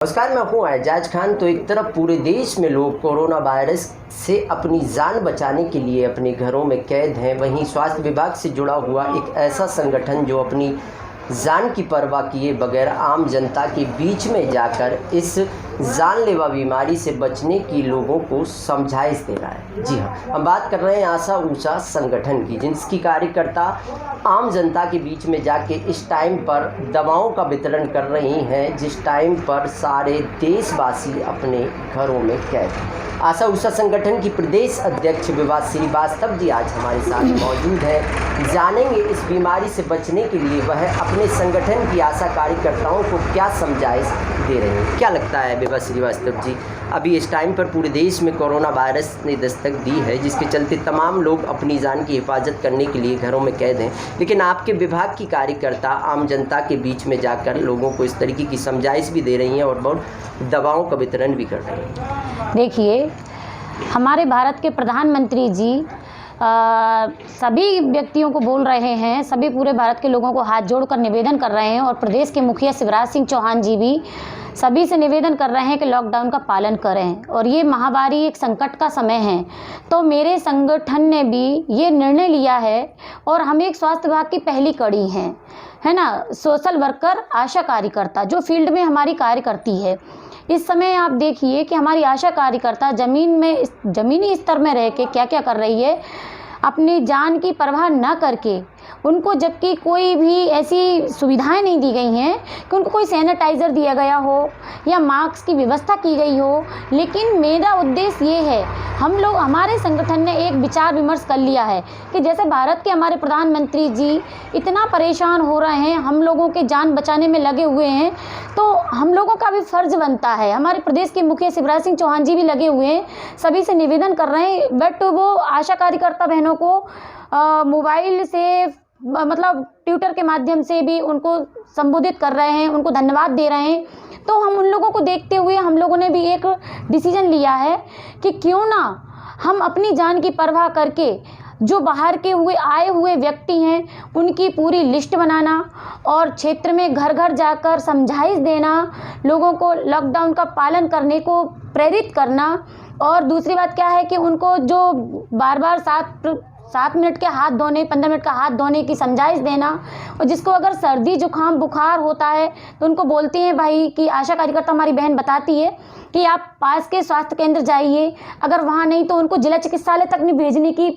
नमस्कार, मैं हूं एजाज खान। तो एक तरफ पूरे देश में लोग कोरोना वायरस से अपनी जान बचाने के लिए अपने घरों में कैद हैं, वहीं स्वास्थ्य विभाग से जुड़ा हुआ एक ऐसा संगठन जो अपनी जान की परवाह किए बगैर आम जनता के बीच में जाकर इस जानलेवा बीमारी से बचने की लोगों को समझाइश दे रहा है। जी हाँ, हम बात कर रहे हैं आशा ऊषा संगठन की, जिसकी कार्यकर्ता आम जनता के बीच में जाके इस टाइम पर दवाओं का वितरण कर रही हैं, जिस टाइम पर सारे देशवासी अपने घरों में कैद हैं। आशा ऊषा संगठन की प्रदेश अध्यक्ष विभा श्रीवास्तव जी आज हमारे साथ मौजूद हैं। जानेंगे इस बीमारी से बचने के लिए वह अपने संगठन की आशा कार्यकर्ताओं को क्या समझाइश दे रहे हैं। क्या लगता है विभा श्रीवास्तव जी, अभी इस टाइम पर पूरे देश में कोरोना वायरस ने दस्तक दी है, जिसके चलते तमाम लोग अपनी जान की हिफाजत करने के लिए घरों में कैद हैं, लेकिन आपके विभाग की कार्यकर्ता आम जनता के बीच में जाकर लोगों को इस तरीके की समझाइश भी दे रही हैं और बहुत दवाओं का वितरण भी कर रही हैं। देखिए, हमारे भारत के प्रधानमंत्री जी सभी व्यक्तियों को बोल रहे हैं, सभी पूरे भारत के लोगों को हाथ जोड़कर निवेदन कर रहे हैं और प्रदेश के मुखिया शिवराज सिंह चौहान जी भी सभी से निवेदन कर रहे हैं कि लॉकडाउन का पालन करें और ये महामारी एक संकट का समय है। तो मेरे संगठन ने भी ये निर्णय लिया है और हम एक स्वास्थ्य विभाग की पहली कड़ी हैं, है ना, सोशल वर्कर, आशा कार्यकर्ता जो फील्ड में हमारी कार्य करती है। इस समय आप देखिए कि हमारी आशा कार्यकर्ता ज़मीनी स्तर में रह के क्या क्या कर रही है, अपनी जान की परवाह न करके, उनको जबकि कोई भी ऐसी सुविधाएं नहीं दी गई हैं कि उनको कोई सैनिटाइज़र दिया गया हो या मास्क की व्यवस्था की गई हो, लेकिन मेरा उद्देश्य ये है, हम लोग, हमारे संगठन ने एक विचार विमर्श कर लिया है कि जैसे भारत के हमारे प्रधानमंत्री जी इतना परेशान हो रहे हैं, हम लोगों के जान बचाने में लगे हुए हैं, तो हम लोगों का भी फ़र्ज़ बनता है। हमारे प्रदेश के मुखिया शिवराज सिंह चौहान जी भी लगे हुए हैं, सभी से निवेदन कर रहे हैं, बट वो आशा कार्यकर्ता बहनों को मोबाइल से मतलब ट्विटर के माध्यम से भी उनको संबोधित कर रहे हैं, उनको धन्यवाद दे रहे हैं। तो हम उन लोगों को देखते हुए हम लोगों ने भी एक डिसीजन लिया है कि क्यों ना हम अपनी जान की परवाह करके जो बाहर के आए हुए व्यक्ति हैं उनकी पूरी लिस्ट बनाना और क्षेत्र में घर घर जाकर समझाइश देना, लोगों को लॉकडाउन का पालन करने को प्रेरित करना। और दूसरी बात क्या है कि उनको जो बार बार 7 मिनट के हाथ धोने, 15 मिनट का हाथ धोने की समझाइश देना, और जिसको अगर सर्दी जुकाम बुखार होता है तो उनको बोलते हैं भाई कि आशा कार्यकर्ता हमारी बहन बताती है कि आप पास के स्वास्थ्य केंद्र जाइए, अगर वहाँ नहीं तो उनको जिला चिकित्सालय तक नहीं भेजने की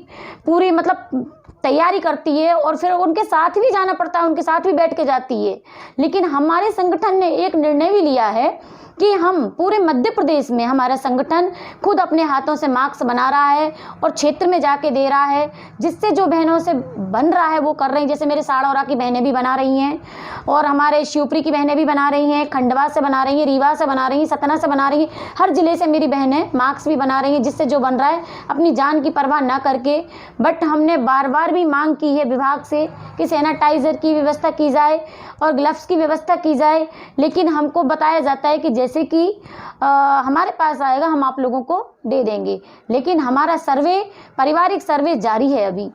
पूरी मतलब तैयारी करती है और फिर उनके साथ भी जाना पड़ता है, उनके साथ भी बैठ के जाती है। लेकिन हमारे संगठन ने एक निर्णय भी लिया है कि हम पूरे मध्य प्रदेश में हमारा संगठन खुद अपने हाथों से मास्क बना रहा है और क्षेत्र में जाके दे रहा है, जिससे जो बहनों से बन रहा है वो कर रही हैं। जैसे मेरे साड़ौरा की बहनें भी बना रही हैं और हमारे शिवपुरी की बहनें भी बना रही हैं, खंडवा से बना रही हैं, रीवा से बना रही हैं, सतना से बना रही हैं, हर ज़िले से मेरी बहनें मास्क भी बना रही हैं, जिससे जो बन रहा है अपनी जान की परवाह ना करके। बट हमने बार बार भी मांग की है विभाग से कि सैनिटाइज़र की व्यवस्था की जाए और ग्लव्स की व्यवस्था की जाए, लेकिन हमको बताया जाता है कि जैसे कि हमारे पास आएगा हम आप लोगों को दे देंगे, लेकिन हमारा सर्वे, पारिवारिक सर्वे जारी है। अभी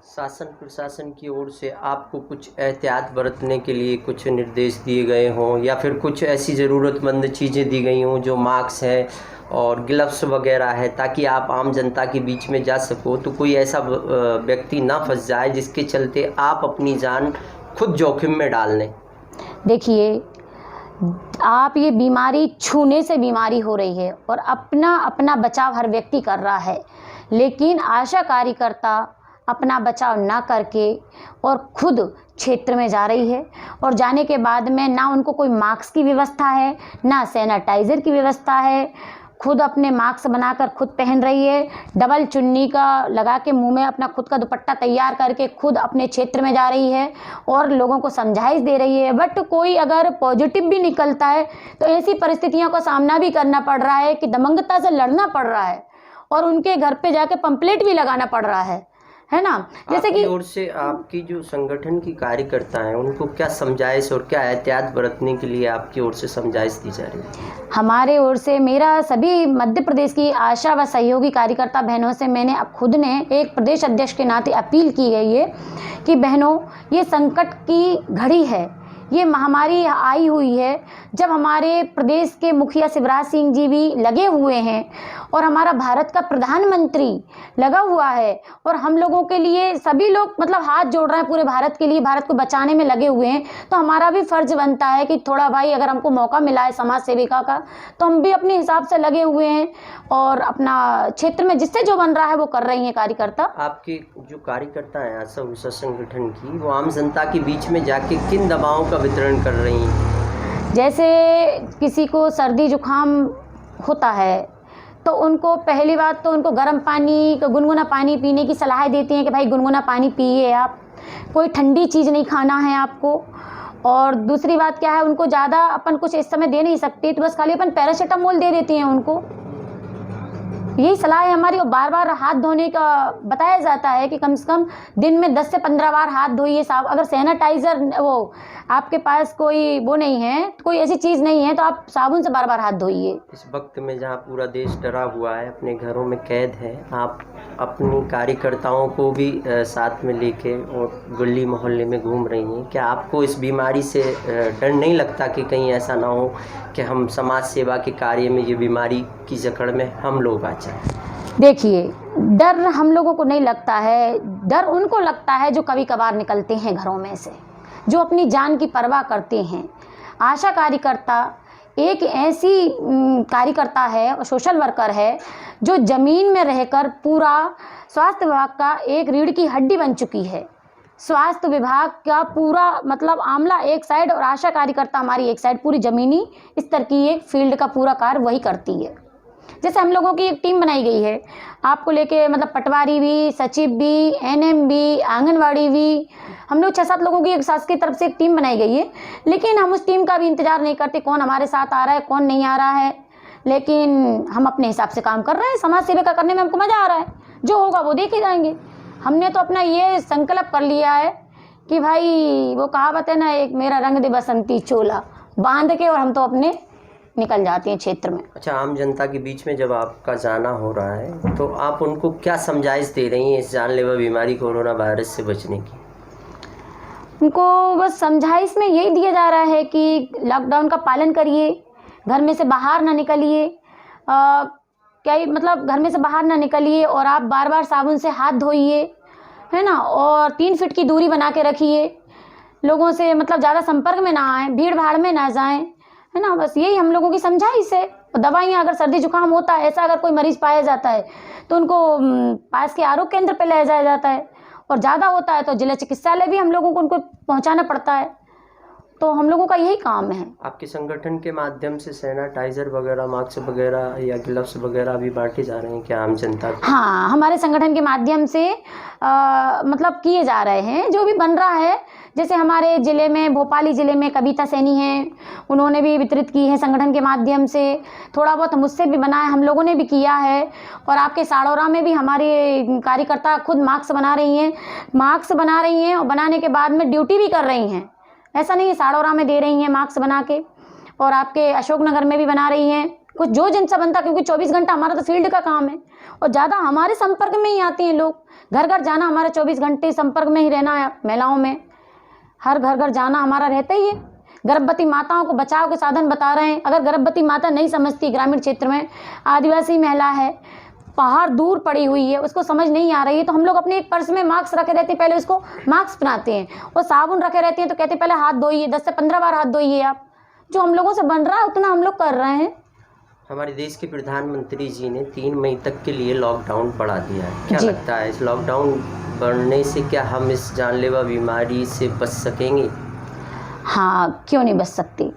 शासन प्रशासन की ओर से आपको कुछ एहतियात बरतने के लिए कुछ निर्देश दिए गए हों या फिर कुछ ऐसी ज़रूरतमंद चीज़ें दी गई हों जो मास्क है और ग्लव्स वगैरह है, ताकि आप आम जनता के बीच में जा सको, तो कोई ऐसा व्यक्ति ना फंस जाए जिसके चलते आप अपनी जान खुद जोखिम में डाल लें? देखिए, आप ये बीमारी छूने से बीमारी हो रही है और अपना बचाव हर व्यक्ति कर रहा है, लेकिन आशा कार्यकर्ता अपना बचाव ना करके और खुद क्षेत्र में जा रही है और जाने के बाद में ना उनको कोई मास्क की व्यवस्था है, ना सैनिटाइज़र की व्यवस्था है, खुद अपने मास्क बनाकर खुद पहन रही है, डबल चुन्नी का लगा के मुंह में अपना खुद का दुपट्टा तैयार करके खुद अपने क्षेत्र में जा रही है और लोगों को समझाइश दे रही है। बट कोई अगर पॉजिटिव भी निकलता है तो ऐसी परिस्थितियों का सामना भी करना पड़ रहा है कि दमंगता से लड़ना पड़ रहा है और उनके घर पे जाके पंपलेट भी लगाना पड़ रहा है ना। जैसे कि ओर से आपकी जो संगठन की कार्यकर्ता हैं उनको क्या समझाइश और क्या एहतियात बरतने के लिए आपकी ओर से समझाइश दी जा रही है? हमारे ओर से मेरा सभी मध्य प्रदेश की आशा व सहयोगी कार्यकर्ता बहनों से मैंने खुद ने एक प्रदेश अध्यक्ष के नाते अपील की गई है कि बहनों, ये संकट की घड़ी है, ये महामारी आई हुई है, जब हमारे प्रदेश के मुखिया शिवराज सिंह जी भी लगे हुए हैं और हमारा भारत का प्रधानमंत्री लगा हुआ है और हम लोगों के लिए सभी लोग मतलब हाथ जोड़ रहे हैं पूरे भारत के लिए, भारत को बचाने में लगे हुए हैं, तो हमारा भी फर्ज बनता है कि थोड़ा भाई अगर हमको मौका मिला है समाज सेविका का तो हम भी अपने हिसाब से लगे हुए हैं और अपना क्षेत्र में जिससे जो बन रहा है वो कर रही हैं कार्यकर्ता। आपके जो कार्यकर्ता हैं आशा उषा संगठन की, वो आम जनता के बीच में जाके किन दवाओं का वितरण कर रही हैं? जैसे किसी को सर्दी जुकाम होता है तो उनको पहली बात तो उनको गर्म पानी, गुनगुना पानी पीने की सलाह देती हैं कि भाई गुनगुना पानी पिए आप, कोई ठंडी चीज़ नहीं खाना है आपको। और दूसरी बात क्या है, उनको ज़्यादा अपन कुछ इस समय दे नहीं सकते तो बस खाली अपन पैरासीटामोल दे देती हैं उनको, यही सलाह है हमारी। और बार बार हाथ धोने का बताया जाता है कि कम से कम दिन में 10 से 15 बार हाथ धोइए साहब। अगर सैनिटाइज़र वो आपके पास कोई वो नहीं है, कोई ऐसी चीज़ नहीं है तो आप साबुन से बार बार हाथ धोइए। इस वक्त में जहां पूरा देश डरा हुआ है, अपने घरों में कैद है, आप अपनी कार्यकर्ताओं को भी साथ में लेके और गली मोहल्ले में घूम रही हैं, क्या आपको इस बीमारी से डर नहीं लगता कि कहीं ऐसा ना हो कि हम समाज सेवा के कार्य में ये बीमारी की जकड़ में हम लोग आ जाएं? देखिए, डर हम लोगों को नहीं लगता है, डर उनको लगता है जो कभी कभार निकलते हैं घरों में से, जो अपनी जान की परवाह करते हैं। आशा कार्यकर्ता एक ऐसी कार्यकर्ता है और सोशल वर्कर है जो ज़मीन में रहकर पूरा स्वास्थ्य विभाग का एक रीढ़ की हड्डी बन चुकी है। स्वास्थ्य विभाग का पूरा मतलब आमला एक साइड और आशा कार्यकर्ता हमारी एक साइड, पूरी ज़मीनी स्तर की एक फील्ड का पूरा कार्य वही करती है। जैसे हम लोगों की एक टीम बनाई गई है आपको लेके, मतलब पटवारी भी, सचिव भी, एनएम भी, आंगनवाड़ी भी, हम लोग 6-7 लोगों की एक शासकीय तरफ से एक टीम बनाई गई है। लेकिन हम उस टीम का भी इंतजार नहीं करते कौन हमारे साथ आ रहा है कौन नहीं आ रहा है, लेकिन हम अपने हिसाब से काम कर रहे हैं। समाज सेवा का करने में हमको मज़ा आ रहा है, जो होगा वो देखे जाएंगे। हमने तो अपना ये संकल्प कर लिया है कि भाई वो कहावत है ना, एक मेरा रंग दे बसंती चोला, बांध के और हम तो अपने निकल जाते हैं क्षेत्र में। अच्छा, आम जनता के बीच में जब आपका जाना हो रहा है तो आप उनको क्या समझाइश दे रही हैं इस जानलेवा बीमारी कोरोना वायरस से बचने की? उनको बस समझाइश में यही दिया जा रहा है कि लॉकडाउन का पालन करिए, घर में से बाहर ना निकलिए, क्या मतलब घर में से बाहर ना निकलिए और आप बार बार साबुन से हाथ धोइए, है ना, और 3 फीट की दूरी बना के रखिए, लोगों से मतलब ज़्यादा संपर्क में ना आएँ, भीड़ भाड़ में ना जाएं, है ना। बस यही हम लोगों की समझाइश है। दवाइयाँ अगर सर्दी जुकाम होता है, ऐसा अगर कोई मरीज पाया जाता है तो उनको पास के आरोग्य केंद्र पे ले जाया जाता है, और ज़्यादा होता है तो जिला चिकित्सालय भी हम लोगों को उनको पहुंचाना पड़ता है। तो हम लोगों का यही काम है। आपके संगठन के माध्यम से सैनिटाइजर वगैरह, मास्क वगैरह या ग्लव्स वगैरह भी बांटे जा रहे हैं क्या आम जनता को? हाँ, हमारे संगठन के माध्यम से मतलब किए जा रहे हैं, जो भी बन रहा है। जैसे हमारे ज़िले में, भोपाली ज़िले में कविता सैनी हैं, उन्होंने भी वितरित की है संगठन के माध्यम से। थोड़ा बहुत मुझसे भी बना है, हम लोगों ने भी किया है। और आपके साड़ौरा में भी हमारे कार्यकर्ता खुद मास्क बना रही हैं और बनाने के बाद में ड्यूटी भी कर रही हैं। ऐसा नहीं है, साड़ौरा में दे रही हैं मास्क बना के, और आपके अशोकनगर में भी बना रही हैं। कुछ जो जिनसे बनता, क्योंकि 24 घंटा हमारा तो फील्ड का काम है और ज़्यादा हमारे संपर्क में ही आते हैं लोग। घर घर जाना, हमारा 24 घंटे संपर्क में ही रहना है महिलाओं में, हर घर घर जाना हमारा रहता ही है। गर्भवती माताओं को बचाव के साधन बता रहे हैं। अगर गर्भवती माता नहीं समझती, ग्रामीण क्षेत्र में आदिवासी महिला है, पहाड़ दूर पड़ी हुई है, उसको समझ नहीं आ रही है, तो हम लोग अपने एक पर्स में मास्क रखे रहते हैं, पहले उसको मास्क पहनाते हैं, और साबुन रखे रहते हैं तो कहते हैं पहले हाथ धोइए, 10 से 15 बार हाथ धोइए आप। जो हम लोगों से बन रहा है उतना हम लोग कर रहे हैं। हमारे देश के प्रधानमंत्री जी ने 3 मई तक के लिए लॉकडाउन बढ़ा दिया है, क्या लगता है इस लॉकडाउन बढ़ने से क्या हम इस जानलेवा बीमारी से बच सकेंगे? हाँ, क्यों नहीं बच सकते।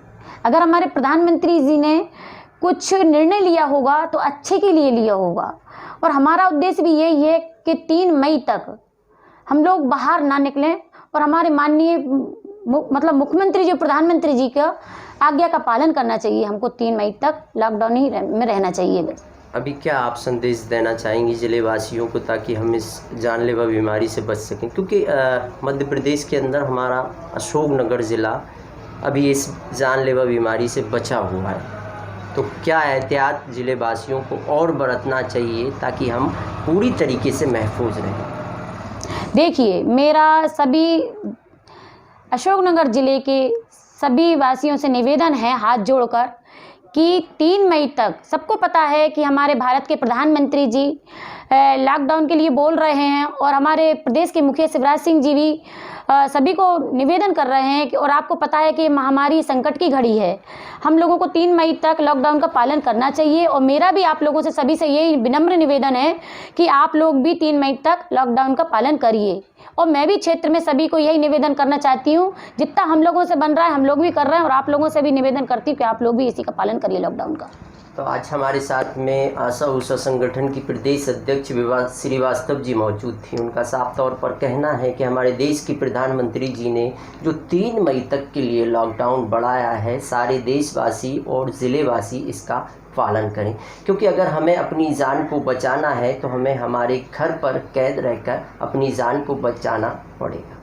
अगर हमारे प्रधानमंत्री जी ने कुछ निर्णय लिया होगा तो अच्छे के लिए लिया होगा, और हमारा उद्देश्य भी यही है कि 3 मई तक हम लोग बाहर ना निकलें, और हमारे माननीय मतलब मुख्यमंत्री जी, प्रधानमंत्री जी का आज्ञा का पालन करना चाहिए। हमको 3 मई तक लॉकडाउन ही में रहना चाहिए बस। अभी क्या आप संदेश देना चाहेंगी जिले वासियों को, ताकि हम इस जानलेवा बीमारी से बच सकें? क्योंकि मध्य प्रदेश के अंदर हमारा अशोकनगर ज़िला अभी इस जानलेवा बीमारी से बचा हुआ है, तो क्या एहतियात ज़िले वासियों को और बरतना चाहिए ताकि हम पूरी तरीके से महफूज रहें? देखिए, मेरा सभी अशोकनगर ज़िले के सभी वासियों से निवेदन है हाथ जोड़कर कि 3 मई तक, सबको पता है कि हमारे भारत के प्रधानमंत्री जी लॉकडाउन के लिए बोल रहे हैं और हमारे प्रदेश के मुखिया शिवराज सिंह जी भी सभी को निवेदन कर रहे हैं कि, और आपको पता है कि महामारी संकट की घड़ी है, हम लोगों को 3 मई तक लॉकडाउन का पालन करना चाहिए। और मेरा भी आप लोगों से सभी से यही विनम्र निवेदन है कि आप लोग भी 3 मई तक लॉकडाउन का पालन करिए। और मैं भी क्षेत्र में सभी को यही निवेदन करना चाहती हूँ, जितना हम लोगों से बन रहा है हम लोग भी कर रहे हैं, और आप लोगों से भी निवेदन करती हूँ कि आप लोग भी इसी का पालन करिए लॉकडाउन का। तो आज हमारे साथ में आशा उषा संगठन की प्रदेश अध्यक्ष विभा श्रीवास्तव जी मौजूद थी। उनका साफ तौर पर कहना है कि हमारे देश की प्रधानमंत्री जी ने जो 3 मई तक के लिए लॉकडाउन बढ़ाया है, सारे देशवासी और ज़िलेवासी इसका पालन करें, क्योंकि अगर हमें अपनी जान को बचाना है तो हमें हमारे घर पर कैद रहकर अपनी जान को बचाना पड़ेगा।